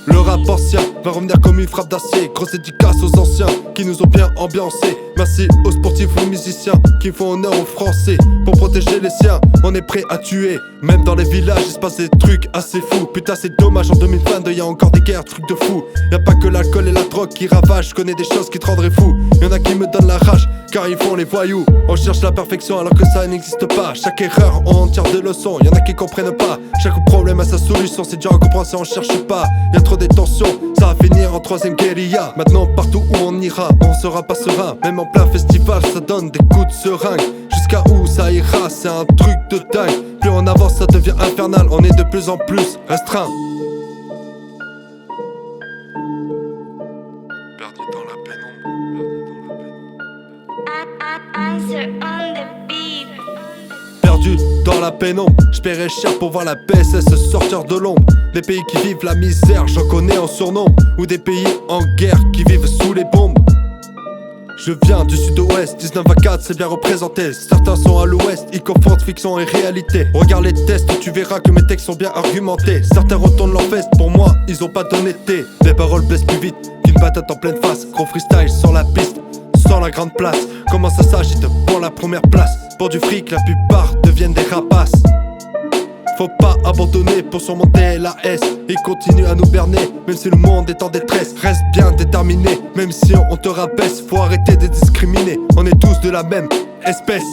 Le rap ancien va revenir comme une frappe d'acier. Grosse dédicace aux anciens qui nous ont bien ambiancés. Merci aux sportifs, aux musiciens qui font honneur aux Français. Pour protéger les siens, on est prêt à tuer. Même dans les villages, il se passe des trucs assez fous. Putain, c'est dommage, en 2022, y'a encore des guerres, trucs de fou. Y'a pas que l'alcool et la drogue qui ravagent. Je connais des choses qui te rendraient fou. Y'en a qui me donnent la rage, car ils font les voyous. On cherche la perfection alors que ça n'existe pas. Chaque erreur, on en tire des leçons. Y'en a qui comprennent pas. Chaque problème a sa solution, c'est dur à comprendre si on cherche pas. Y'a trop de tensions, ça va finir en troisième guérilla. Maintenant, partout où on ira, on sera pas serein. Même en plein festival, ça donne des coups de seringue. Jusqu'à où ça ira, c'est un truc de dingue. Plus on avance, ça devient infernal. On est de plus en plus restreint. Perdu dans la pénombre. Perdu dans la pénombre, j'paierais cher pour voir la PSS sortir de l'ombre. Des pays qui vivent la misère, j'en connais en surnombre. Ou des pays en guerre qui vivent sous les bombes. Je viens du sud-ouest, 19 à 4 c'est bien représenté. Certains sont à l'ouest, ils confondent fiction et réalité. Regarde les tests, tu verras que mes textes sont bien argumentés. Certains retournent leur veste, pour moi ils ont pas d'honnêteté. Les paroles baissent plus vite qu'une patate en pleine face. Gros freestyle sur la piste, sans la grande place. Comment ça s'agite pour la première place. Pour du fric, la plupart deviennent des rapaces. Faut pas abandonner pour surmonter la S. Ils continuent à nous berner, même si le monde est en détresse. Reste bien déterminé, même si on te rabaisse. Faut arrêter de discriminer, on est tous de la même espèce.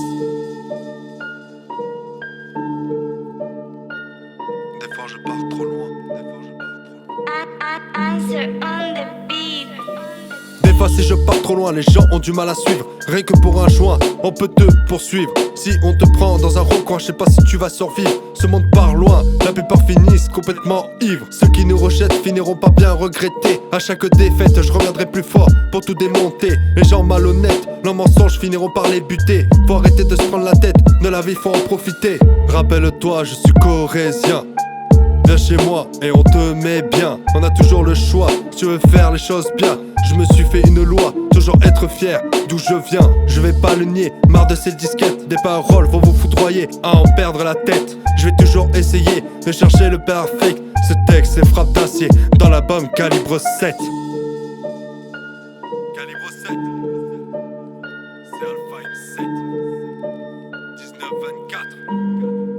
Des fois je pars trop loin. Des fois si je pars trop loin, les gens ont du mal à suivre. Rien que pour un joint, on peut te poursuivre. Si on te prend dans un recoin, je sais pas si tu vas survivre. Ce monde part loin, la plupart finissent complètement ivres. Ceux qui nous rejettent finiront par bien regretter. À chaque défaite, je reviendrai plus fort pour tout démonter. Les gens malhonnêtes, leurs mensonges finiront par les buter. Faut arrêter de se prendre la tête, de la vie faut en profiter. Rappelle-toi, je suis corésien. Viens chez moi et on te met bien. On a toujours le choix, si tu veux faire les choses bien. Je me suis fait une loi, toujours être fier d'où je viens. Je vais pas le nier, marre de ces disquettes. Des paroles vont vous foudroyer, à en perdre la tête. Je vais toujours essayer de chercher le perfect. Ce texte c'est frappe d'acier dans l'album Calibre 7. Calibre 7, c'est Alpha M7 1924.